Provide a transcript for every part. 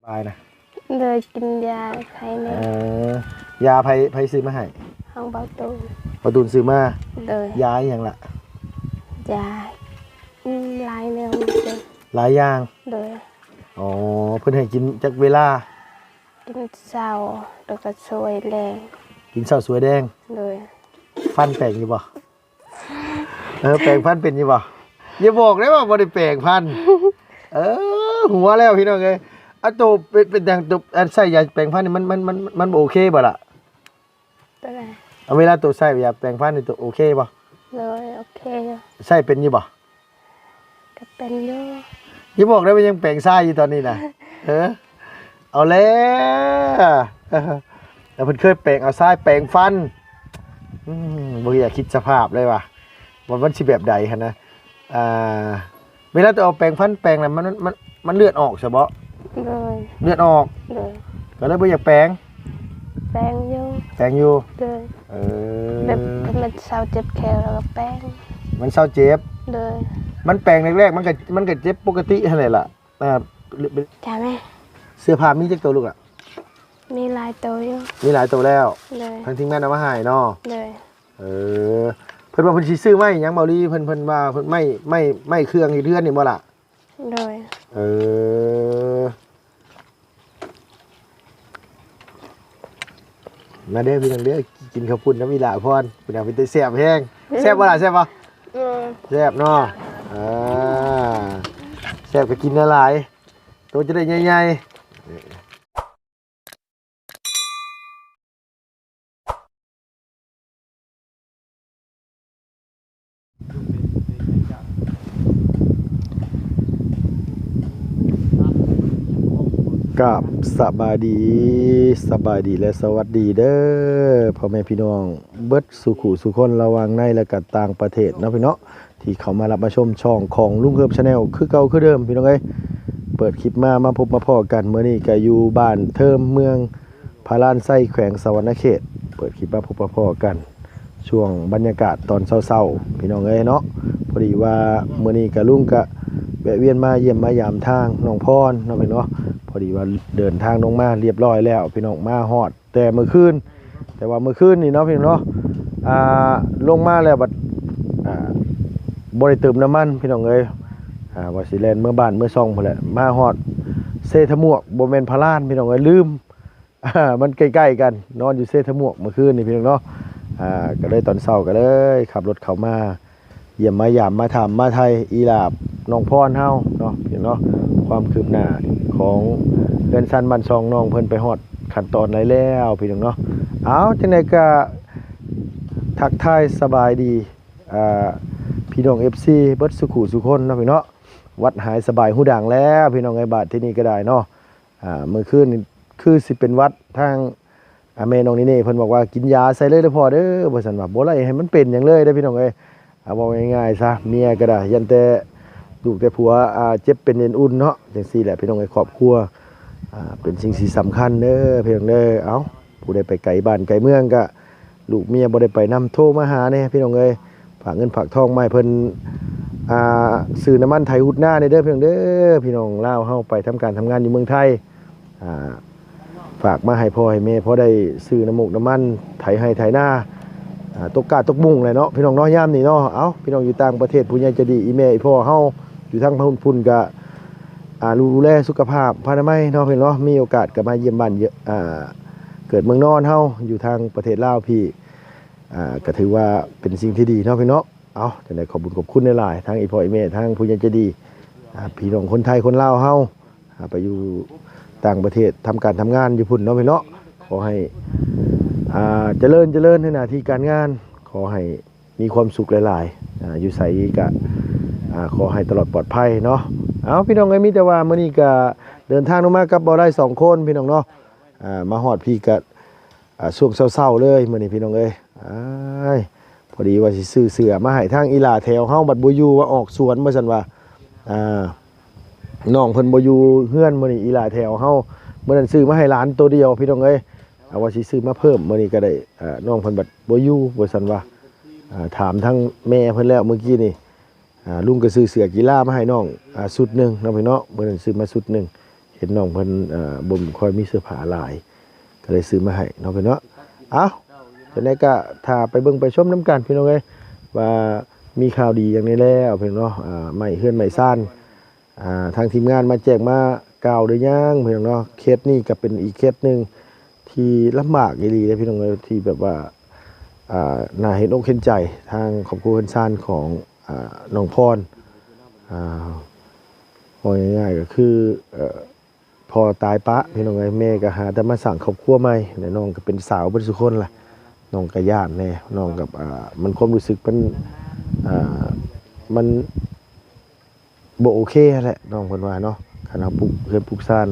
ตายนะเลยกินยาไข้เนี่ยยาไผซื้อมาให้ห้องเบาตูนประตูนซื้อมาเลยยาอย่างละยาลายแนวเลยหลายอย่างเลยอ๋อเพิ่นให้กินจักเวลากินเศร้าแล้วก็ช่วยแรงกินข้าวสวยแดงเลยฟันแปลงอยู่บ่แปลงฟันเป็นอยู่บ่อย่าบอกได้ว่าบ่ได้แปลงฟันหัวแล้วพี่น้องเอ้ยอะโตเป็นอย่างตอันใส่ยาแปลงฟันนี่มันโอเคบ่ล่ะตัวไหนเอาเวลาตัวใส่ยาแปลงฟันนี่ตัวโอเคบ่เลยโอเคใส่เป็นอยู่บ่ก็เป็นอยู่อย่าบอกได้ว่ายังแปลงซ่าอยู่ตอนนี้นะเอาแล้วแล้วเพิ่นเคยแปลงเอาทรายแปลงฟันบ่อยากคิดสภาพเลยว่ะมันสิแบบใดหั่นนะเวลาตัวเอาแปลงฟันแปลงน่ะมันเลือดออกใช่บ่เลยเลือดออกเลยก็เลยบ่อยากแปลงอยู่เลยแบบมันเศร้าเจ็บแขนแล้วก็แป้งมันเศร้าเจ็บเลยมันแปลงแรกๆมันก็เจ็บปกติเท่านั้นแหละจ้าแม่เสื้อผ้ามีจักตัวลูกอ่ะมีลายตัวอยู่มีหลายตัวแล้วเลยทั้งทิ้งแม่นเอามาให้เนาะเลยเพิ่นว่าเพิ่นสิซื้อไม้หยังบ่ลี่เพิ่นว่าเพิ่นไม่เครื่องเฮือนนี่บ่ล่ะเลยมาเด้อพี่น้องเด้อกินข้าวปุ้นน้ำอีหล่าพรพี่น้องเป็นแซ่บแฮงแซ่บบ่ล่ะแซ่บบ่แซ่บเนาะแซ่บก็กินหลายๆตัวจะได้ใหญ่กับสบายดีและสวัสดีเด้อพ่อแม่พี่น้องเบิดสุขุสุคนระวังในและก็ต่างประเทศเนาะพี่เนาะที่เขามารับมาชมช่องของลุงเฮิบชาแนลคือเก่าคือเดิมพี่น้องเอ้ยเปิดคลิปมาพบมาพอกันเมื่อนี้ก็อยู่บ้านเทิมเมืองพารานไส้แขวงสวรรณเขตเปิดคลิปมาพบมาพอกันช่วงบรรยากาศตอนเช้าๆพี่น้องเอ้ยเนาะพอดีว่าเมื่อนี้ก็ลุงก็แวะเวียนมาเยี่ยมมายามทางน้องพรเนาะพี่เนาะพอดีว่าเดินทางลงมาเรียบร้อยแล้วพี่น้องมาฮอดแต่เมื่อคืนนี่เนาะพี่น้องเนาะลงมาแล้วบัดบ่ได้เติมน้ำมันพี่น้องเอ้ยว่าสิแล่นเมื่อบ้านเมื่อซ่องพุ่นแหละมาฮอดเซทมวกบ่แม่นพารานพี่น้องเอ้ยลืมมันใกล้ๆกันนอนอยู่เซทมวกเมื่อคืนนี่พี่น้องเนาะก็เลยตอนเช้าก็เลยขับรถเข้ามาเยี่ยมมายามมาถามมาไทยอีหลาบน้องพรเฮาเนาะพี่น้องเนาะความคืบหน้าของเรือนชั้นบ้านซองน้องเพิ่นไปฮอดขั้นตอนไหนแล้วพี่น้องเนาะเอาจังได๋ก็ทักทายสบายดีพี่น้อง FC เบิดสุขุสุคนเนาะพี่เนาะวัดหายสบายหูดังแล้วพี่น้องไอ้บาทที่นี่ก็ได้เนาะเมื่อคืนนี่คือสิเป็นวัดทางแม่น้องนี่เพิ่นบอกว่ากินยาใส่เลยเด้อพ่อเด้อบ่ซั่นว่าบ่ไล่ให้มันเป็นหยังเลยเด้อพี่น้องเอ้ยเอาง่ายๆซะเมียก็ได้ยันแต่ลูกแต่ผัวเจ็บเป็นเอ็นอุ่นเนาะจังซี่แหละพี่น้องไอ้ครอบครัวเป็นสิ่งที่สำคัญเด้อพี่น้องเด้อเอ้าผู้ใดไปไกลบ้านไกลเมืองก็ลูกเมียบ่ได้ไปนำโทรมาหาแน่พี่น้องเอ้ยฝากเงินฝากทองมาให้เพิ่นซื้อน้ำมันไทยหุดหน้าเด้อพี่น้องเด้อพี่น้องลาวเฮาไปทำการทำงานอยู่เมืองไทยฝากมาให้พ่อให้แม่พอได้ซื้อน้ำมูกน้ำมันไถให้ไถหน้าตกกาตกบุ้งเลยเนาะพี่น้องน้อยย่ามนี่เนาะเอ้าพี่น้องอยู่ต่างประเทศผู้ใหญ่ใจดีอีแม่อีพ่อเฮาอยู่ทางพุ่นก็ดูแลสุขภาพพานามัยเนาะพี่น้องเนาะมีโอกาสก็มาเยี่ยมบ้านเกิดเมืองนอนเฮาอยู่ทางประเทศลาวพี่ก็ถือว่าเป็นสิ่งที่ดีเนาะพี่น้องเอาจังได๋ขอบคุณหลายๆทั้งอีพ่ออีแม่ทั้งผู้ใหญ่ใจดีพี่น้องคนไทยคนลาวเฮาไปอยู่ต่างประเทศทำการทำงานอยู่พุ่นเนาะพี่น้องขอให้เจริญในหน้าที่การงานขอให้มีความสุขหลายๆอยู่ไสก็ขอให้ตลอดปลอดภัยเนาะเอาพี่น้องเอ้ยมีแต่ว่ามื้อนี้ก็เดินทางลงมากับบ่ได้2คนพี่น้องเนาะมาฮอดพี่ก็ช่วงเช้าๆเลยมื้อนี้พี่น้องเอ้ยพอดีว่าสิซื้อเสื้อมาให้ทางอีหล่าแถวเฮาบัดบ่อยู่ว่าออกสวนว่าซั่นว่าน้องเพิ่นบ่อยู่เฮือนมื้อนี้อีหล่าแถวเฮามื้อนั้นซื้อมาให้หลานตัวเดียวพี่น้องเอ้ยเอาว่าสิซื้อมาเพิ่มมื้อนี้ก็ได้น้องเพิ่นบัดบ่อยู่ว่าซั่นว่าถามทั้งแม่เพิ่นแล้วเมื่อกี้นี่ลุงก็ซื้อเสื้อกีฬามาให้น้องชุดนึงเนาะพี่เนาะมื้อนั้นซื้อมาชุดนึงเห็ เห็นน้องเพิ่นบ่ค่อยมีเสื้อผ้าหลายก็เลยซื้อมาให้เนาะพี่เนาะเอ้าจังได๋ก็ถ้าไปเบิ่งไปชมนํกันพี่น้องเอ้ยว่ามีข่าวดีอย่างนี้แล้วพี่น้องเนาะใหม่เฮือนใหม่ซ่านทางทีมงานมาแจ้งมากล่าวได้ยังพี่น้องเนาะเคสนี้ก็เป็นอีกเคสหนึงที่ลำบากอีหลีเด้พี่น้องเอ้ยที่แบบว่าน่าเห็นอกเห็นใจทางครอบครัวเฮือนซ่านของน้องพรว่าง่ายๆก็คือพอตายปะพี่น้องเอ้ยแม่ก็หาแต่มาสั่งครอบครัวใหม่แล้วน้องก็เป็นสาวเบิดทุกคนล่ะน้องก็ย่านแน่น้องกับมันความรู้สึกมันบ่โอเคแหละน้องเพิ่นว่าเนาะคันเฮาปลูกเฮือนปลูกซ่าน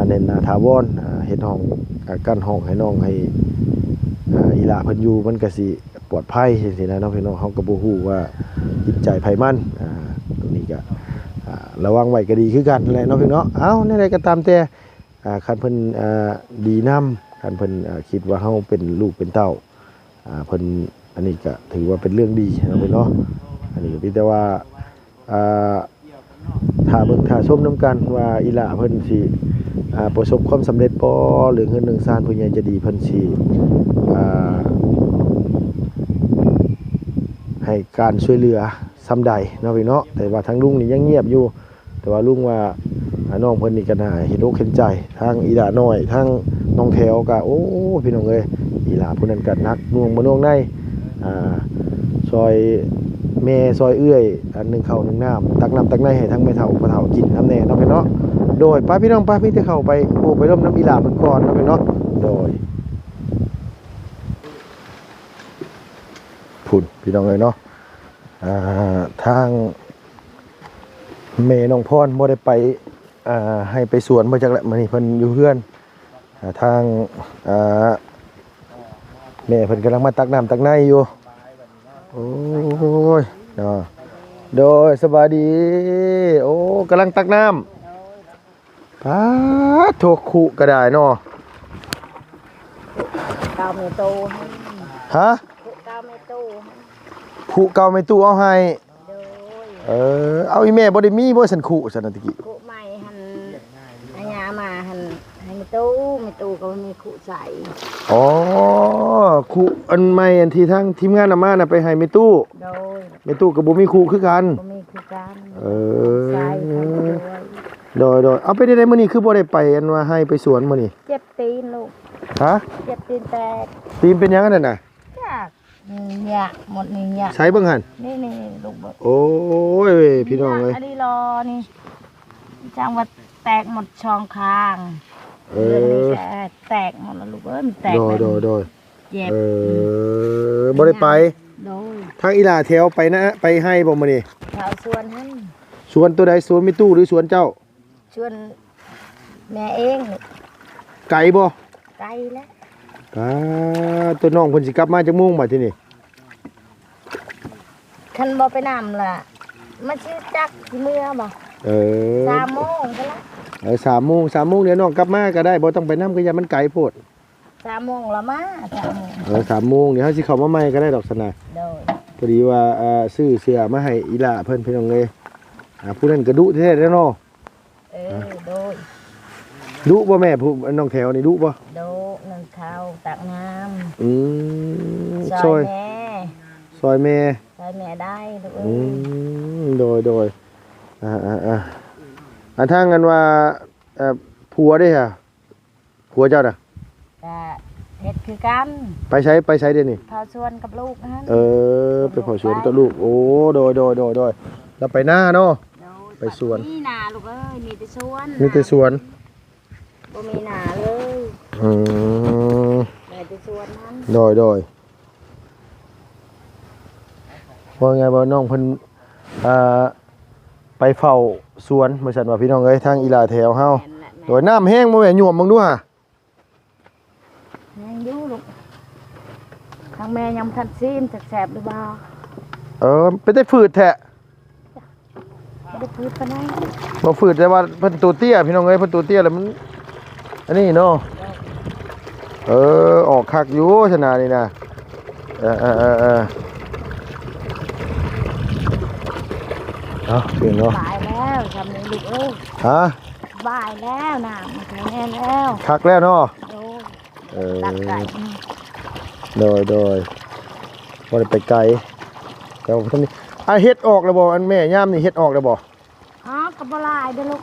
เน้นหน้าถาวรเฮ็ดห้องกั้นห้องให้น้องให้อีหลาเพิ่นอยู่มันก็สิปลอดภัยจังซี่นะเนาะพี่น้องเฮาก็บ่ฮู้ว่าจิตใจไผมันตรงนี้ก็ระวังไว้ก็ดีคือกันแหละเนาะพี่เนาะเอ้าแนวใดก็ตามแต่คันเพิ่นดีนำคันเพิ่นคิดว่าเฮาเป็นลูกเป็นเต้าเพิ่นอันนี้ก็ถือว่าเป็นเรื่องดีเนาะพี่เนาะอันนี้ก็เพียงแต่ว่าถ้าเบิ่งถ้าชมนํกันว่าอีหลาเพิ่นสิประสบความสำเร็จบ่หรือเงิน1 ล้านผู้ใหญ่จะดีเพิ่นสิให้การช่วยเหลือซ้ำใดเนาะพี่เนาะแต่ว่าทางลุงนี่ยังเงียบอยู่แต่ว่าลุงว่าน้องเพิ่นนี่ก็น่าเห็นอกเห็นใจทางอีหลาน้อยทางน้องแถวก็โอ้พี่น้องเอ้ยอีหลาผู้นั้นก็นักน่วงบ่น่วงในซอยแม่ซอยเอื้อยอันนึงข้าวนึงน้ำตักน้ำตักในให้ทั้งแม่เฒ่าพ่อเฒ่ากินน้ำแน่เนาะพี่เนาะโดยป้าพี่น้องป้ามีแต่เข้าไปโอ้ไปร่มน้ำอีหลาเพิ่นก่อนเนาะพี่เนาะโดยพุ่นพี่น้องเอ้ยเนาะทางแม่น้องพรบ่ได้ไปให้ไปสวนมาจากแหละมื้อนี้เพิ่นอยู่เฮือนทางแม่เพิ่นกำลังมาตักน้ำตักในอยู่โอ้ยเนาะโดยสบายดีโอ้กำลังตักน้ำป๊าดโถคุก็ได้เนาะ เก้าเมโต ฮะ เก้าเมโต คุเก่าไม่ตู้เอาให้ โดย เอาอีแม่บ่ได้มีบ่สันคุสันตะกี้ คุใหม่หันอาญามาหันให้เมโตก็มีคุใส่ อ๋อคุอันใหม่อันที่ทางทีมงานนำมาน่ะไปให้ไม่ตู้ โดย ไม่ตู้ก็บ่มีคุคือกัน ก็มีคุกัน ใส่ ใส่ โดยเอาไปได้มื้อนี้คือบ่ได้ไปอันว่าให้ไปสวนมื้อนี้ เจ็บตีนลูก ฮะ เจ็บตีนแตก ตีมเป็นหยังนั่นน่ะ ยากเนี่ยหมดนี่เนี่ย ใช้เบิ่งหั่น นี่ลูกเบิก โอ้ยพี่น้องเอ้ย อันนี้รอนี่จังหวัดแตกหมดช่องคาง เอ เรื่องนี้ อ แตกหมดแล้วลูกเอ้ยมันแตก โดย เจ็บ บ่ได้ไป โดย ทางอีหลาแถวไปนะไปให้บ่มื้อนี้ ชาวสวนหัน สวนตัวใดสวนมีตู้หรือสวนเจ้า ชวนแม่เองนี่ ไก่บ่ ไกลแล้ว ตัวน้องเพิ่นสิกลับมาจากโมงบัดทีนี้ คันบ่ไปนำล่ะมาชื่อจักที่เมื่อบ่ เออ 3 โมงก็ละ 3 โมงเดี๋ยวน้องกลับมาก็ได้บ่ต้องไปนำก็อย่ามันไกลโพด 3 โมงละมา3 โมง 3 โมงเดี๋ยวเฮาสิเข้ามาใหม่ก็ได้ดอกสนะ โดย พอดีว่าซื้อเสื้อมาให้อีหล่าเพิ่นพี่น้องเอ้ยผู้นั้นก็ดุแท้ๆเนาะ โดย ดุบ่แม่ผู้น้องแถวนี่ดุบ่ โดนึ่งข้าวตักน้ อืม ำ ซอย แม่ ซอยแม่ ซอยแม่ได้ลูก อื เอ้ย มโดยอันทางกันว่าผัวเด้ค่ะผัวเจ้าน่ะ ก็เฮ็ดคือกัน ไปใช้เดี๋ยวนี้ พาชวนกับลูกนั่น ไปเผาสวนตัวลูกโอ้โดยแล้วไปหน้าเนาะ โดย ไปสวน นี่นาลูกเอ้ยมีแต่สวน มีแต่สวน บ่มีนาเลย อืม มีแต่สวนนั้น โดยว่าไงบ่น้องเพิ่นไปเฝ้าสวนบ่ซั่นว่าพี่น้องเอ้ยทางอีหลาแถวเฮา แม่นแหละ โดยน้ำแห้งบ่แม่นหยวมมึงดูห่า ยังอยู่ลูกทางแม่ยังทันซีมแสบๆหรือเปล่า ไปได้ฝืดแท้ ไม่ได้พูดปานใด บ่ฝืดแต่ว่าเพิ่นตัวเตี้ยพี่น้องเอ้ยเพิ่นตัวเตี้ยแล้วมันอันนี้เนาะออกคักอยู่ชนะนี่นะเอาเปลี่ยนเนาะ ตายแล้วทำนี้ลูกเอ้ย ฮะ บายแล้วน้ำมันก็แน่แล้ว คักแล้วเนาะ โดย เออ ตัดไก่ โดยบ่ได้ไปไกลแต่ว่าท่านนี่เฮ็ดออกแล้วบ่อันแม่ย่ามนี่เฮ็ดออกแล้วบ่ อ๋อกับบลายเด้อลูก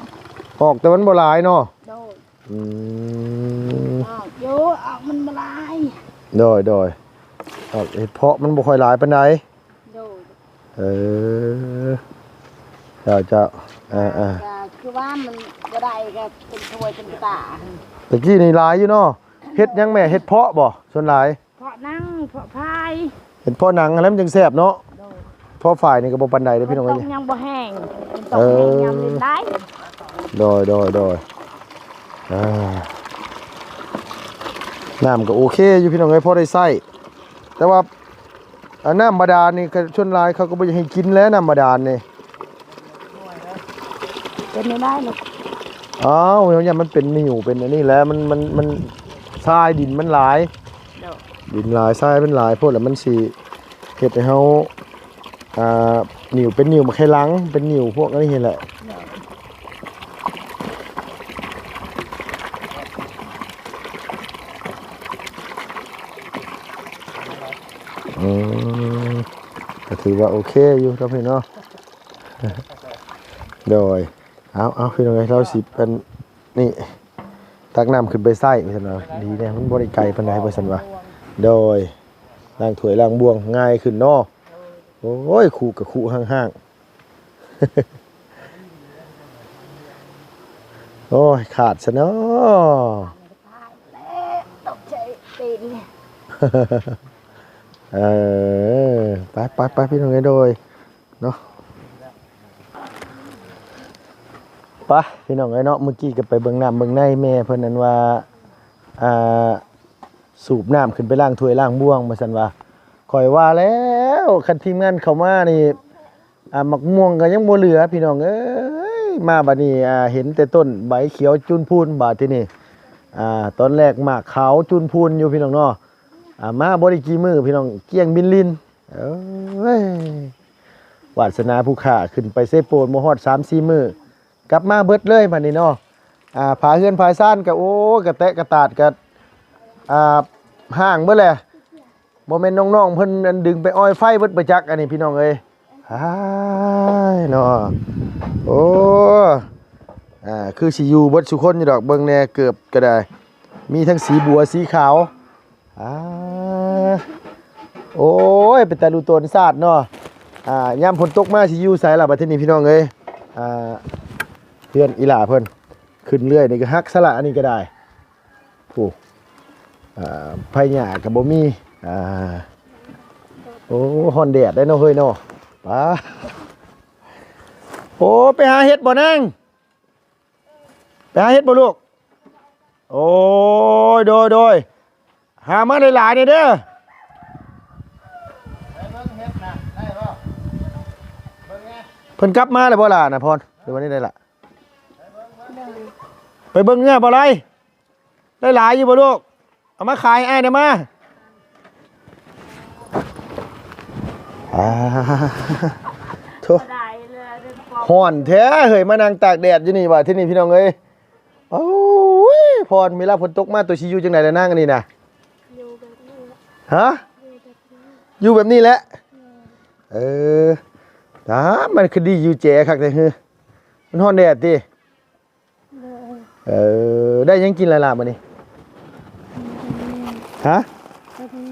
ออกแต่มันบ่หลายเนาะ โดย อืม ออกโยออกมันบลาย โดยออกเฮ็ดเพาะมันบ่ค่อยหลายปานใด โดย เออเจ้าอ่า ก็คือว่ามันบ่ได้ก็เป็นถ้วยเป็นตา ตะกี้นี่หลายอยู่เนาะเฮ็ดหยังแม่เฮ็ดเพาะบ่ส่วนหลาย เพราะนั่งเพราะพาย เฮ็ดเพาะหนังแล้วมันจังแซ่บเนาะ โดย เพาะฝ่ายนี่ก็บ่ปานใดเด้อพี่น้อง ต้ เอ้ อง ย ยังบ่แห้งต้องแห้งยำเล่นได้ โดยอ่าน้ำก็โอเคอยู่พี่น้องเอ้ยพอได้ใช้แต่ว่าน้ำบาดาลนี่ก็ชนหลายเขาก็บ่อยากให้กินแล้วน้ำบาดาลนี่ เป็นไม่ได้ลูก อ้าวเนี่ยมันเป็นนิ่วเป็นอันนี้แล้วมันทรายดินมันหลาย โดย ดินหลายทรายมันหลายพวกแล้วมันสิเฮ็ดให้เฮานิ่วเป็นนิ่วมาไขลังเป็นนิ่วพวกนี้แหละ โดย อืมก็ถือว่าโอเคอยู่ครับพี่เนาะ โดยเอาพี่น้องเอ้ยเราสิเป็นนี่ตักน้ำขึ้นไปใส่ไปซั่นว่าดีแน่มันบ่ได้ไกลปานใดว่าซั่นว่าโดยล้างถ้วยล้างบ่วงง่ายขึ้นเนาะโอ้ยคู่กับคู่ห่างๆ โอ้ยขาดซะเนาะ แล้วตกใจตีน เออไปพี่น้องเอ้ยโดยเนาะไปพี่น้องเอ้ยเนาะเมื่อกี้ก็ไปเบิ่งน้ำเบิ่งในแม่เพิ่นนั้นว่าสูบน้ำขึ้นไปล้างถ้วยล้างบ่วงมาซั่นว่าข่อยว่าแล้วคันทีมงานเข้ามานี่มักม่วงก็ยังบ่เหลือพี่น้องเอ้ยมาบัดนี้เห็นแต่ต้นใบเขียวจุนพูนบาดที่นี่ตอนแรกหมากขาวจุนพูนอยู่พี่น้องเนาะมาบ่ได้กี่มื้อพี่น้องเกี้ยงบินลินเอ้ยวาสนาผู้ค้าขึ้นไปเซโปนบ่ฮอด 3-4 มื้อกลับมาเบิดเลยบัดนี้เนาะผาเฮือนผาซ่านก็โอ้กระแตะกระตาดก็ห่างเบิดแหละบ่แม่นน้องๆเพิ่นอันดึงไปอ้อยไฟเบิดประจักอันนี้พี่น้องเอ้ยเนาะโอ้คือสิอยู่เบิดสุคนอยู่ดอกเบิ่งแน่เกือบก็ได้มีทั้งสีบัวสีขาวโอ้ยเป็นตาดูตนซาดเนาะยามฝนตกมาสิอยู่ไสล่ะบัดทีนี้พี่น้องเอ้ยเพื่อนอีหล่าเพิ่นขึ้นเรื่อยนี่ก็ฮักสละอันนี้ก็ได้ผู้ไผหญ้าก็บ่มีโอ้ฮอนแดดได้เนาะเฮ้ยเนาะป้าโอ้ไปหาเห็ดบ่นางไปหาเห็ดบ่ลูกโอ้ยโดยหามาหลายๆเด้อเพิ่นกลับมาแล้วบ่ล่ะนะพรหรือว่านี่ได้ล่ะไปเบิ่งเงือบ่ไรหลายๆอยู่บ่ลูกเอามาขายอ้ายได้มาโธ่ ได้เลยเดินปอก ฮ้อนแท้เฮ้ยมานั่งตากแดดอยู่นี่ว่ะที่นี่พี่น้องเอ้ยโอ้ยพรมีลาฝนตกมาตัวสิอยู่จังได๋ล่ะนางอันนี้น่ะ อยู่แบบนี้ ฮะ อยู่แบบนี้อยู่แบบนี้แหละมันคือดีอยู่แจ๋คักแต่ฮือมันฮ้อนแดดติ เลย ได้หยังกินแล้วล่ะมื้อนี้ฮะ แบบนี้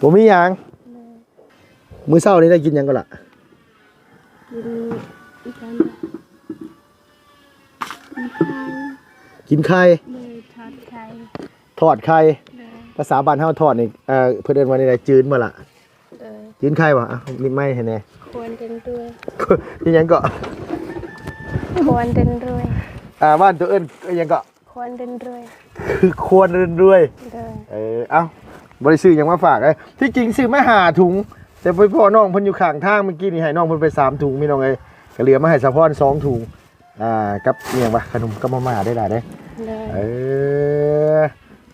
บ่มีหยัง เลย มื้อเช้านี้ได้กินหยังก็ล่ะ กินอีกอันกินไข่ กินไข่ เลยทอดไข่ ทอดไข่ เลย ภาษาบ้านเฮาทอดนี่เพิ่นเอิ้นว่านี่ได้จืดบ่ล่ะ เลย จืดไข่บ่นี่ไม่ให้แน่ ควรเดินด้วย นี่หยังก็ ควรเดินด้วย บ้านตัวเอิ้นหยังก็ ควรเดินด้วย คือควรเดินด้วย เลย เอ้าบ่ได้ซื้อหยังมาฝากที่จริงซื้อมา5ถุงแต่พ่อน้องเพิ่นอยู่ข้างทางเมื่อกี้นี่ให้น้องเพิ่นไป3ถุงพี่น้องเอ้ยก็เหลือมาให้สะพร2ถุงกับอีหยังวะขนมกับมาม่าได้ล่ะเด้ เลย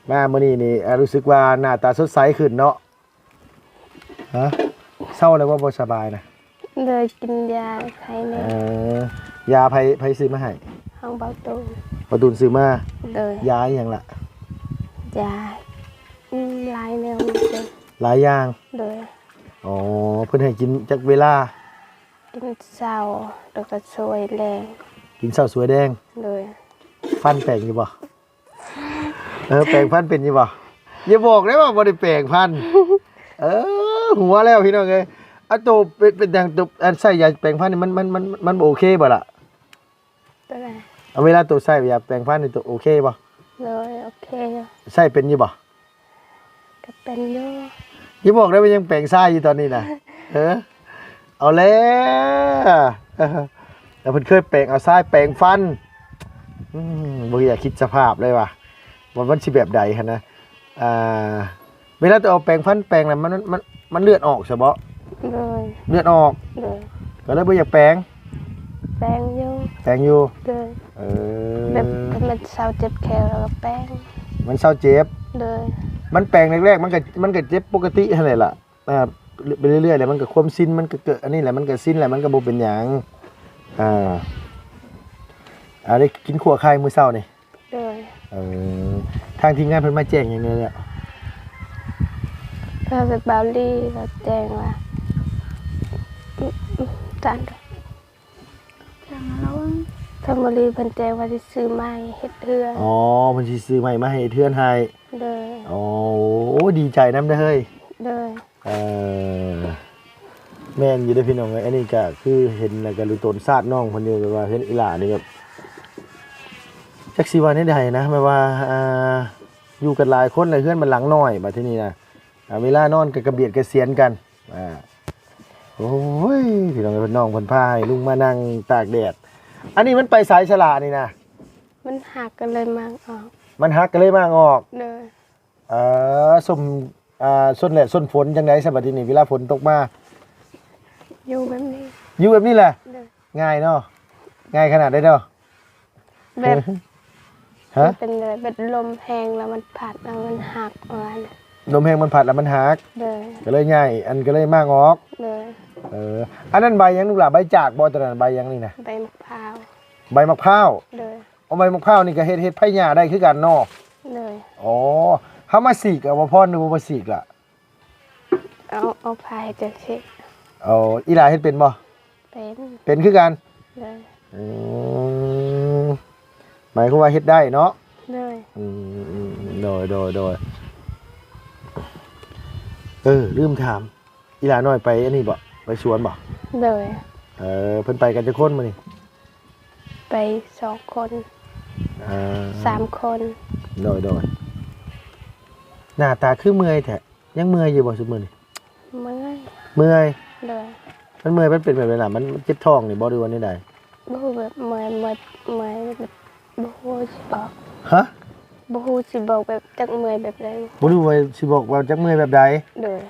มามื้อนี้นี่รู้สึกว่าหน้าตาสดใสขึ้นเนาะฮะเศร้าเลยว่าบ่สบายนะ เลยกินยาไข่เนี่ย ยาไผซื้อมาให้ ห้องเบาตู ประตูซื้อมา โดย ยาอหย่างละ ยาลายหนึ่งเลย หลายอย่าง โดย อ๋อเพิ่นให้กินจักเวลา กินเช้าแล้วก็ช่วยแรง กินข้าวสวยแดง โดย ฟันแปลงอยู่บ่แปลงฟันเป็นอยู่บ่อย่าบอกได้ว่าบ่ได้แปลงฟัน หัวแล้วพี่น้องเอ้ยอะตัวเป็นอย่างตัวอันใส่ยาแปลงฟันนี่มันบ่โอเคบ่ล่ะ ตัวไหน เอาเวลาตัวใส่ยาแปลงฟันนี่ตัวโอเคบ่ เลยโอเคอยู่ ใส่เป็นอยู่บ่ ก็เป็นอยู่ อย่าบอกได้ว่ายังแปลงทรายอยู่ตอนนี้นะเอาแล้วแล้วเพิ่นเคยแปลงเอาทรายแปลงฟันบ่อยากคิดสภาพเลยว่ะว่ามันสิแบบใดหั่นนะเวลาตัวเอาแปลงฟันแปลงน่ะมันเลือดออกใช่บ่ เลย เลือดออก เลย ก็เลยบ่อยากแปลง แป้งอยู่ แปลงอยู่ เลย แบบ อ มันเช้าเจ็บแขนแล้วก็แป้ง มันเศร้าเจ็บ เลย มันแปลงแรกๆมันก็เจ็บปกติหั่นแหละล่ะไปเรื่อยๆแล้วมันก็ความซินมันก็เกิดอันนี้แหละมันก็ซินแหละมันก็บ่เป็นหยังได้กินขัวไข่มื้อเช้านี่ เลย ทางทีมงานเพิ่นมาแจ้งอย่างนี้แหละ ถ้าเป็นบาวลี่เราแจ้งว่าจานด้วยทำบาวลี่เพิ่นแจ้งว่าสิซื้อไม้เฮ็ดเรือน อ๋อเพิ่นสิซื้อใหม่มาให้เทื่อนให้ เลย อ๋อโอ้ดีใจนำเด้อเฮ้ย เลย แม่นอยู่เด้อพี่น้องเอ้ยอันนี้ก็คือเห็นแล้วก็รู้ตนซาดน้องเพิ่นอยู่แบบว่าเห็นอีหลานี่แบบจักสิว่าแนวใดนะแม่ว่าอยู่กันหลายคนเลยเฮือนมันหลังน้อยบัดทีนี้นะเวลานอนก็กระเบียดกระเสียนกันโอ้ยพี่น้องเอ้ยเพิ่นน้องเพิ่นพาให้ลุงมานั่งตากแดดอันนี้มันไปสายฉลานี่นะ มันหักกันเลยมางออก มันหักก็เลยมางอก เลย ส้มส้นแหละส้นฝนจังได๋ซะบัดนี้เวลาฝนตกมา อยู่แบบนี้ อยู่แบบนี้แหละ เลย ง่ายเนาะง่ายขนาดได้เนาะ แบบ ฮะ มันเป็นเลยแบบลมแห้งแล้วมันผัดแล้วมันหักออกมา ลมแห้งมันผัดแล้วมันหัก เลย ก็เลยง่ายอันก็เลยมางอก เลย อันนั้นใบยังลูกหล่ะใบจากบ่ตอนนั้นใบยังนี่นะ ใบมะพร้าว ใบมะพร้าว เลย เอาใบมะพร้าวนี่ก็เฮ็ดไผ่หญ้าได้คือกันเนาะ เลย อ๋อเฮามาสีกเอาบ่พรหรือบ่มาสีกล่ะ เอาพายจะเช็ด เอาอีหลาเฮ็ดเป็นบ่ เป็น เป็นคือกัน เลย อืมหมายความว่าเฮ็ดได้เนาะ เลย โดยลืมถามอีหลาน้อยไปอันนี้บ่ไปสวนบ่ เลย เพิ่นไปกันจักคนมื้อนี้ ไป2 คน อ่า 3 คน โดยหน้าตาคือเมื่อยแท้ยังเมื่อยอยู่บ่ซุมื้อนี้ เมื่อย เมื่อย เลย มันเมื่อยมันเป็นแบบไหนล่ะมันเจ็บท้องนี่บ่หรือว่านี่ใด บูแบบเมื่อยแบบบูสิบอก ฮะ บูสิบอกแบบจักเมื่อยแบบไหน บ่รู้ว่าสิบอกว่าจักเมื่อยแบบใด เลย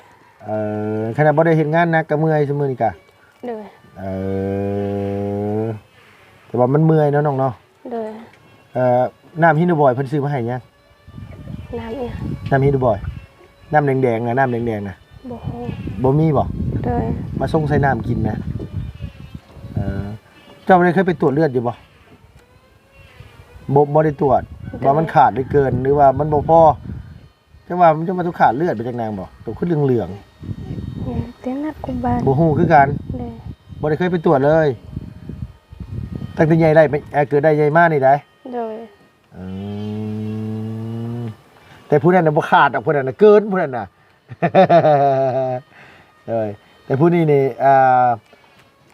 ขณะบ่ได้เฮ็ดงานหนักก็เมื่อยซุมื้อนี้กะ เลย แต่ว่ามันเมื่อยเนาะน้องเนาะ เลย น้ำฮินูบอยเพิ่นซื้อมาให้ยัง น้ำเนี่ย น้ำฮินูบอยน้ำแดงๆน่ะน้ำแดงๆน่ะ บู บ่มีบ่ เลย มาส่งใส่น้ำกินนะเจ้าบ่ได้เคยไปตรวจเลือดอยู่บ่บ่ได้ตรวจว่ามันขาดได้เกินหรือว่ามันบ่พอจังว่ามันจะมาทุกขาดเลือดไปจากนางบ่ตัวขึ้นเหลือง เต้นนักกุบาล ๆบ่ฮู้คือกัน เลย บ่ได้เคยไปตรวจเลยตั้งแต่ใหญ่ได้เกิดได้ใหญ่มานี่ได้ เลย อืมแต่ผู้นั้นน่ะบ่ขาดดอกผู้นั้นน่ะเกินผู้นั้นน่ะ แต่ผู้นี้นี่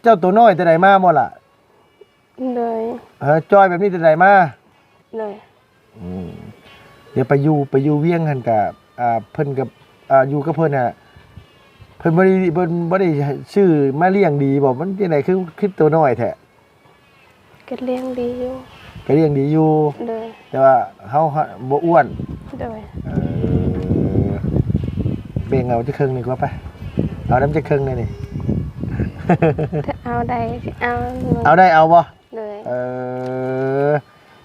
เจ้าตัวน้อยแต่ใดมาบ่ล่ะ เลย จอยแบบนี้แต่ใดมา เลย เดี๋ยวไปอยู่เวียงหั่นกับเพิ่นกับอยู่กับเพิ่นน่ะเพิ่นบ่ได้ชื่อมาเลี้ยงดีบ่มันจังได๋คือตัวน้อยแท้ ก็เลี้ยงดีอยู่ ก็เลี้ยงดีอยู่ เลย แต่ว่าเฮาบ่อ้วน เลย เบ่งเอาจักครึ่งนี่กว่าไปเอาน้ำจักครึ่งนี่นี่ ถ้าเอาได้เอา เอาได้เอาบ่ เลย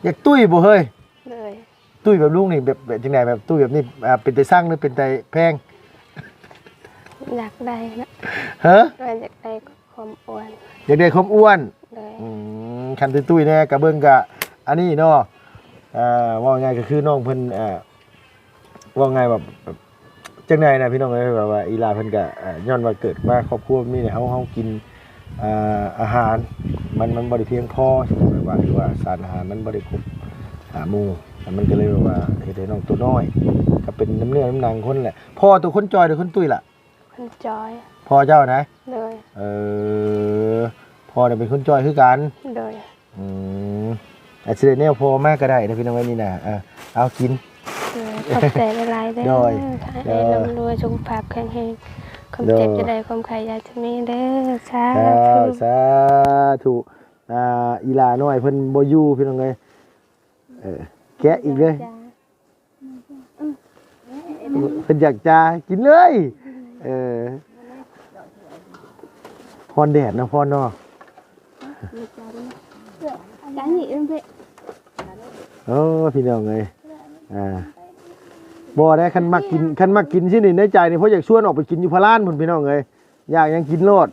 อยากตุ้ยบ่เฮ้ย เลย ตุ้ยแบบลุงนี่แบบจังได๋แบบตุ้ยแบบนี้เป็นแต่สร้างหรือเป็นแต่แพง อยากได้นะ ฮะ ว่าอยากได้ความอ้วน อยากได้ความอ้วน เลย คันตุ้ยๆแน่กะเบิ่งกะอันนี้เนาะ ว่าไงก็คือน้องเพิ่นว่าไงแบบจังไดนะพี่น้องเอ้ยแบบว่าอีหลาเพิ่นก็ย้อนว่าเกิดมาครอบครัวมีเนี่ยเฮากินอาหารมันบ่ได้เพียงพอใช่ไหมแบบว่าหรือว่าสารอาหารมันบ่ได้ครบหมู่มันก็เลยแบบว่าเฮ็ดให้น้องตัวน้อยก็เป็นน้ำเนื้อน้ำหนังคนแหละพ่อตัวคนจอยหรือคนตุ้ยล่ะ คนจอย พ่อเจ้านะ เลย พ่อเนี่ยเป็นคนจอยคือกัน เลย อาชีพเนี่ยพอมากก็ได้นะพี่น้องไว้นี่นะเอากิน เลยขอบใจหลายๆเด้อ โดย ให้ร่ำรวยสุขภาพแข็งแรงความเจ็บจะได้ความไข่ยาจะมีเด้อสาธุ สาธุอีหลาน้อยเพิ่นบ่อยู่พี่น้องเอ้ยแกะอีกเลยเพิ่นอยากจะกินเลยพรแดดนะพรเนาะ cái gì em vậy พี่น้องเอ้ยบ่ได้คันมักกินสินี่ในใจนี่เพราะอยากชวนออกไปกินอยู่พะลานพุ่นพี่น้องเอ้ยอยากยังกินโลด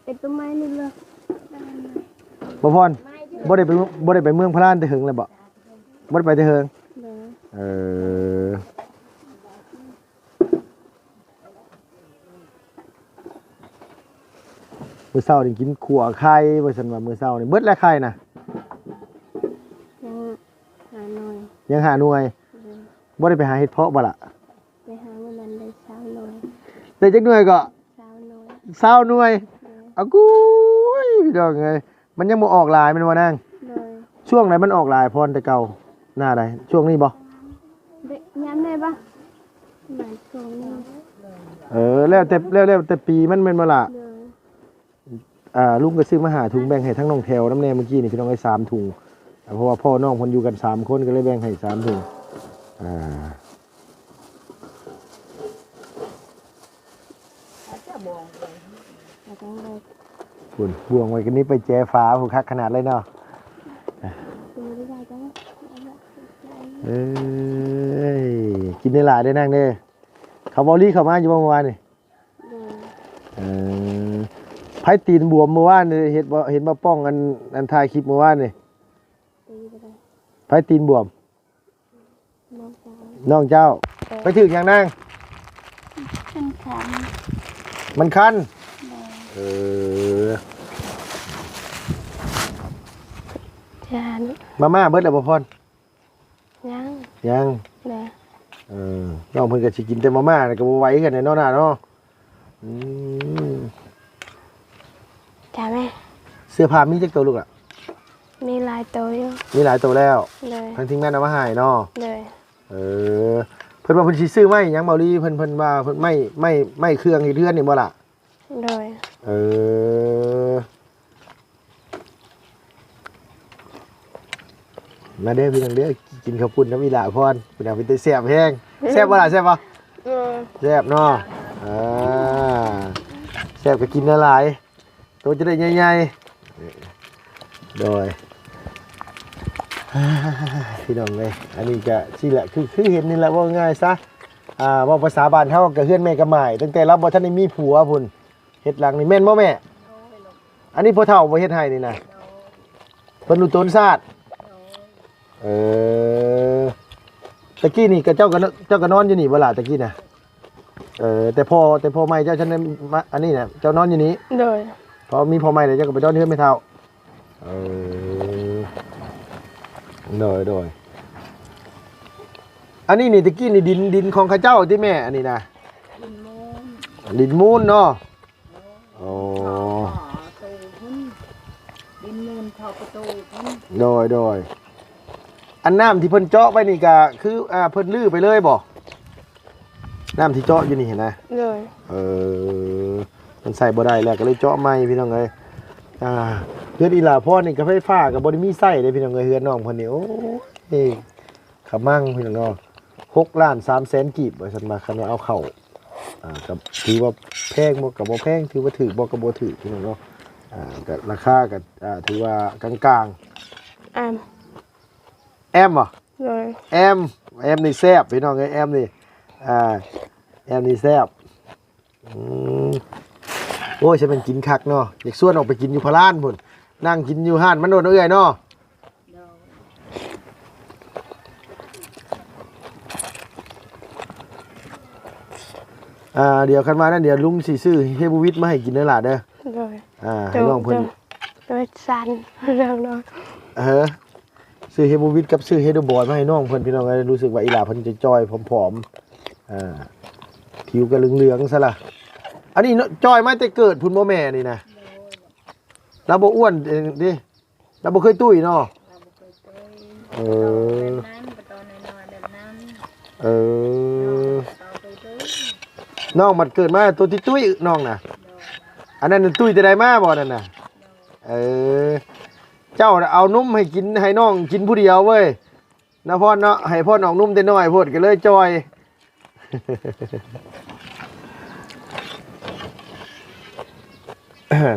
cái tôm mai lên luôn บ่พรบ่ได้ไปเมืองพะลานแต่หึงเลยบ่ได้ไปแต่หึงมื้อเช้านี่กินขั่วไข่ว่าซั่นว่ามื้อเช้านี่เบิดแล้วไข่น่ะ ยังหาหน่อย ยังหาหน่วยบ่ได้ไปหาเห็ดเพาะบ่ล่ะ ไปหาวันนั้นได้เช้าหน่อย ได้จักหน่วยก็ เช้าหน่อย 20หน่วยเอากูยพี่น้องเอ้ยมันยังบ่ออกหลายแม่นบ่นาง เลย ช่วงไหนมันออกหลายพรแต่เก่าหน้าใดช่วงนี้บ่ เด็กย้ำได้ปะหมายตรงนี้ แล้วแต่ปีมันแม่นบ่ล่ะ เลย ลุงก็ซื้อมาหาถุงแบ่งให้ทั้งน้องแถวน้ำแน่เมื่อกี้นี่พี่น้องไอ้3ถุงเพราะว่าพ่อน้องเพิ่นอยู่กัน3คนก็เลยแบ่งให้3ถุงแต่ต้องเลย คุณบวงไว้กันนี้ไปแจ้ฟ้าผู้คักขนาดเลยเนาะ ดูได้ไหมจ๊ะ เอ้ยกินได้หลายได้นั่งเด้เขาบอลี่เข้ามาอยู่เมื่อวานนี่ เลย ไผตีนบวมเมื่อวานนี่เห็นบ่ป้องอันถ่ายคลิปเมื่อวานนี่ ตีไปเลย ไผตีนบวม มองซ้าย น้องเจ้าไปถึงอย่างนั่ง ขึ้นขา มันคันเออ จาน มาม่าเบิดแล้วบ่พร ยัง ยัง เลย น้องเพิ่นก็สิกินแต่มาม่าน่ะก็บ่ไหวกันแน่เนาะน่ะเนาะ จ้าแม่ เสื้อผ้ามีจักตัวลูกอ่ะ มีลายตัวอยู่ มีหลายตัวแล้ว เลย ทางทีมงานเอามาให้เนาะ เลย เพิ่นว่าเพิ่นสิซื้อไม้หยังเบาลีเพิ่นว่าเพิ่นไม่เครื่องเฮ็ดเรือนนี่บ่ล่ะ เลย มาเด้อพี่น้องเด้อกินข้าวปุ้นน้ำอีหล่าพรพี่น้องเป็นตาแซ่บแฮงแซ่บบ่ล่ะแซ่บบ่แซ่บเนาะแซ่บก็กินหลายๆตัวจะได้ใหญ่ๆโดยพี่น้องเอ้ยอันนี้ก็สิแหละคือเห็นนี่แหละว่าง่ายซะว่าภาษาบ้านเฮาก็เฮือนแม่กับหมายตั้งแต่เราบ่ทันได้มีผัวพุ่นเฮ็ดหลังนี่แม่นบ่แม่อันนี้พ่อเฒ่าบ่เฮ็ดให้นี่นะเพิ่นรู้ตนศาสตร์ตะกี้นี่ก็เจ้าก็นอนอยู่นี่บ่ล่ะตะกี้น่ะแต่พ่อใหม่เจ้าฉันอันนี้น่ะเจ้านอนอยู่นี่ เลย พอมีพ่อใหม่แล้วเจ้าก็ไปนอนเฮือนแม่เฒ่าโดยอันนี้นี่ตะกี้นี่ดินของข้าเจ้าที่แม่อันนี้นะดินมูลเนาะโอ้ ดินมูลเข้าประตูพุ่น โดยอันน้ำที่เพิ่นเจาะไว้นี่ก็คือเพิ่นลื้อไปเลยบ่น้ำที่เจาะอยู่นี่เห็นนะ เลย มันใส่บ่ได้แล้วก็เลยเจาะใหม่พี่น้องเอ้ยเฮือนอีหล่าพ่อนี่ก็ไฟฟ้าก็บ่ได้มีไส้เด้พี่น้องเอ้ยเฮือนน้องเพิ่นนี่โอ้ยขมั่งพี่น้องเนาะ6 ล้าน 3 แสนกีบว่าซั่นมาคันว่าเอาเข้าก็ถือว่าแพงบ่ก็บ่แพงถือว่าถูกบ่ก็บ่ถูกพี่น้องเนาะก็ราคาก็ถือว่ากลางๆแอมบ่ เลย แอมนี่แซ่บพี่น้องเอ้ยแอมนี่แอมนี่แซ่บโอ้ยฉันเป็นกินคักเนาะอยากส่วนออกไปกินอยู่พะลานพุ่นนั่งกินอยู่ห้านมันโดนเอื้อยเนาะ เดี๋ยวคันมานั่นเดี๋ยวลุงสิซื้อเฮบูวิทมาให้กินเด้อล่ะเด้อ โดย ให้น้องเพิ่น โดยสันเรื่องน้อย ซื้อเฮบูวิทกับซื้อเฮโดบอยมาให้น้องเพิ่นพี่น้องก็รู้สึกว่าอีหลาเพิ่นจะจ้อยผอมๆผิวก็เหลืองๆซะล่ะอันนี้จ้อยมาแต่เกิดพุ่นบ่แม่นี่นะเราบ่อ้วนดิเราบ่เคยตุ้ยเนาะเออเออน้องมันเกิดมาตัวที่ตุ้ยน้องน่ะอันนั้นตุ้ยแต่ใดมาบ่นั่นน่ะเจ้าเอานุ่มให้กินให้น้องกินผู้เดียวเว้ยนะพ่อเนาะให้พ่อน้องนุ่มแต่น้อยโพดก็เลยจอย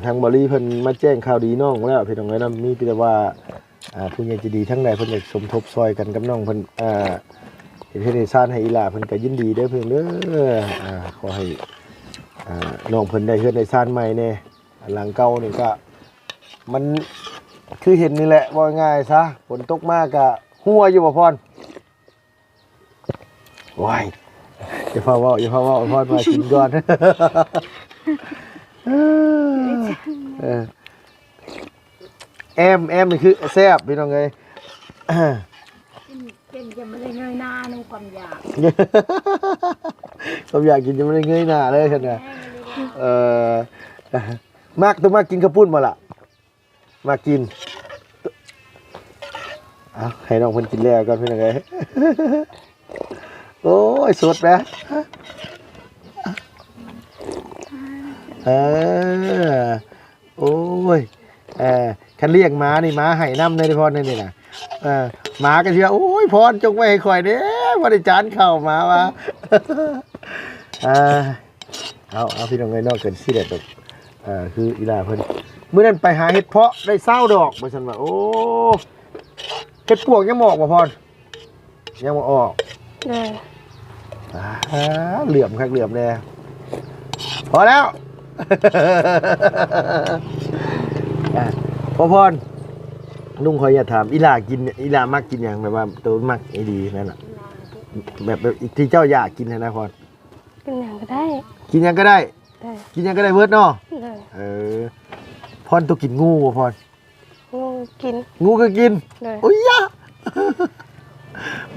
ทางบริเพิ่นมาแจ้งข่าวดีน้องแล้วพี่น้องเอ้ยนำมีแต่ว่าผู้ใหญ่ใจดีทั้งใดเพิ่นอยากสมทบซอยกันกับน้องเพิ่นเฮ็ดให้ซ่านให้อีหลาเพิ่นก็ยินดีเด้อเพิ่นเด้อขอให้น้องเพิ่นได้เฮ็ดได้ซ่านใหม่แน่หลังเก่านี่ก็มันคือเห็นนี่แหละว่าง่ายซะฝนตกมากก็หัวอยู่บ่พรว้ายอย่าพาเว้าพรมากินก่อน แอมนี่คือแซ่บพี่น้องเอ้ย กินจะไม่ได้เงยหน้าในความอยาก ผมอยากกินจะไม่ได้เงยหน้าเลยฉันน่ะมากต้องมากินข้าวปุ้นมาล่ะมากินให้น้องเพิ่นกินแล้วก่อนพี่น้องเอ้ย โอ้ยสดนะโอ้ยคันเรียกม้านี่ม้าไห่น้ำในพรนี่นะม้าก็เชื่อโอ้ยพรจงไว้ให้ข่อยเด้ว่าได้จานเข้ามาวะ เอาพี่น้องเอ้ยนอกเกินสิเด็ดดอกคืออีลาเพิ่นเมื่อนั้นไปหาเห็ดเพาะได้เศร้าดอกบ่ซั่นว่าโอ้เห็ดปวกยังบ่ออกบ่พรยังบ่ออกเหลื่อมครับเหลื่อมแน่พอแล้วพ่อพรลุงขออย่าถามอีหลากินอีหลามักกินอย่างแบบว่าตัวมักไอ้ดีนั่นแหละแบบที่เจ้าอยากกินนะพร กินอย่างก็ได้ กินยังก็ได้กินยังก็ได้เวิร์ดเนาะพรตัวกินงูป่ะพร งูกิน งูก็กินโอ้ยยะ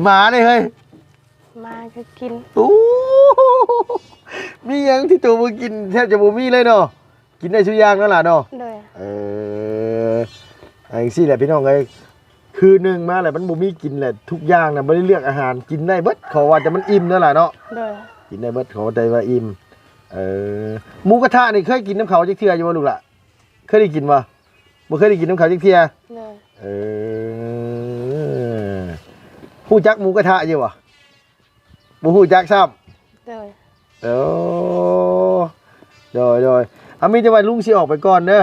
หมาเลยเฮ้ยมาก็กินอู้มีอย่างที่ตัวมึงกินแทบจะบ่มีเลยเนาะกินได้ทุกอย่างนั่นแหละเนาะไอ้สิแหละพี่น้องเอ้ยคือหนึ่งมาแหละมันบ่มีกินแหละทุกอย่างนะไม่ได้เลือกอาหารกินได้เบิดขอว่าจะมันอิ่มนั่นแหละเนาะกินได้เบิดขอใจว่าอิ่มหมูกระทะนี่เคยกินน้ำเขาจักเทื่ออยู่บ่ลูกล่ะเคยได้กินบ่เคยได้กินน้ำเขาจักเทื่อฮู้จักหมูกระทะอยู่บ่ฮู้จักซ้ำโดยมีแต่ว่าลุงสิออกไปก่อนเด้อ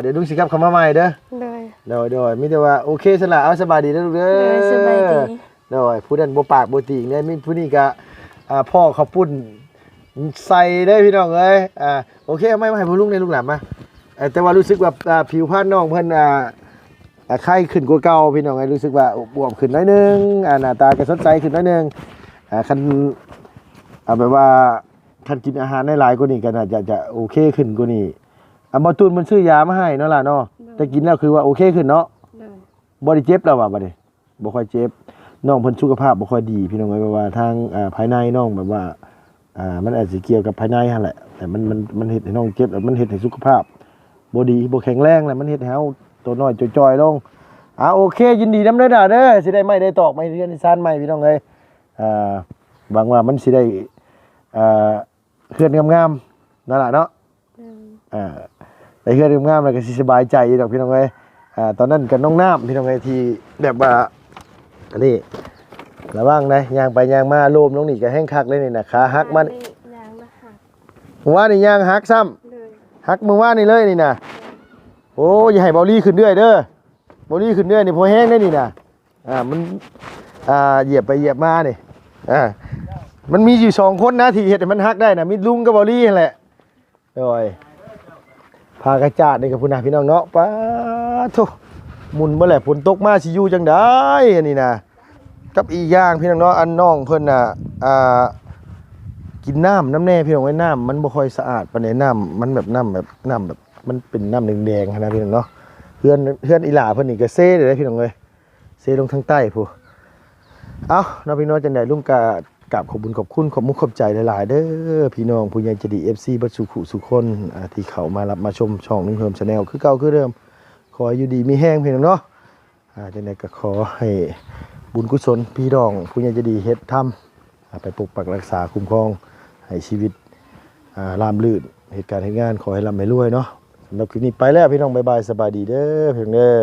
เดี๋ยวลุงสิกลับเข้ามาใหม่เด้อโดยมีแต่ว่าโอเคสละเอาสบายดีนะลูกเด้อสบายดีโดยผู้นั้นบ่ปากบ่ติงเนี่ยมีผู้นี้ก็พ่อเขาปุ้นใส่เด้อพี่น้องเอ้ยโอเคเอาไม่ให้พ่อลุงในลูกหลานมาแต่ว่ารู้สึกว่าผิวพรรณน้องเพิ่นไข้ขึ้นกว่าเก่าพี่น้องเอ้ยรู้สึกว่าบวมขึ้นน้อยนึงหน้าตาก็สดใสขึ้นน้อยนึงคันแบบว่าคันกินอาหารได้หลายกว่านี้ก็น่าจะโอเคขึ้นกว่านี้บ่ตูนมันซื้อยามาให้เนาะล่ะเนาะแต่กินแล้วคือว่าโอเคขึ้นเนาะบ่ได้เจ็บแล้วว่าบัดนี้บ่ค่อยเจ็บน้องเพิ่นสุขภาพบ่ค่อยดีพี่น้องเอ้ยว่าทางภายในน้องแบบว่ามันอาจสิเกี่ยวกับภายในหั่นแหละแต่มันเฮ็ดให้น้องเจ็บแล้วมันเฮ็ดให้สุขภาพบ่ดีบ่แข็งแรงแล้วมันเฮ็ดให้เฮาตัวน้อยจอยๆลงโอเคยินดีนำเด้อเด้อสิได้ไม้ได้ตอกไม้เรือนซ่านไม้พี่น้องเอ้ยหวังว่ามันสิได้เฮือนงามๆนั่นล่ะเนาะได้เฮือนงามๆแล้วก็สิสบายใจดอกพี่น้องเอ้ยตอนนั้นกับน้องน้ำพี่น้องเอ้ยที่แบบว่าอันนี้ระวังนะย่างไปย่างมาโลมลงนี่ก็แห้งคักเลยนี่นะขาหักมันว่านี่ย่างหักซ้ำหักมือว่านี่เลยนี่นะโอ้ยอย่าให้เบาลี่ขึ้นเรื่อยเด้อเบาลี่ขึ้นเรื่อยนี่พอแห้งได้นี่นะมันเหยียบไปเหยียบมานี่มันมีอยู่2คนนะที่เห็ดให้มันหักได้นะมีลุงกับเบาลี่นั่นแหละโดยพากระจาดนี่กับพุ่นนะพี่น้องเนาะป้าโธ่หมุนเมื่อไหร่ฝนตกมาสิอยู่จังได้อันนี้นะกับอีกอย่างพี่น้องเนาะอันน้องเพิ่นน่ะ กินน้ำแน่พี่น้องไอ้น้ำมันบ่ค่อยสะอาดปานใดน้ำมันแบบน้ำแบบมันเป็นน้ำแดงๆนะพี่น้องเนาะเพื่อนอีหล่าเพิ่นนี่ก็เซ่เลยพี่น้องเอ้ยเซ่ลงทางใต้พู้เอ้าน้องพี่น้องจังได๋ลุงกกราบขอบคุญขอบคุณขอบมุกขอบใจหลายๆเด้อพี่น้องผู้ใหญ่ใจดี FC บัดสุขุสุคนที่เข้ามารับมาชมช่องลุงเฮิม Channel คือเก่าคือเดิมขอให้อยู่ดีมีแห้งพี่น้องเนาะจังได๋ก็ขอให้บุญกุศลพี่น้องผู้ใหญ่ใจดีเฮ็ดทำไปปกปักรักษาคุ้มครองให้ชีวิตราบรื่นเหตุการณ์เหตุงานขอให้ร่ำให้รวยเนาะสำหรับคลิปนี้ไปแล้วพี่น้องบ๊ายบายสบายดีเด้อพี่น้องเด้อ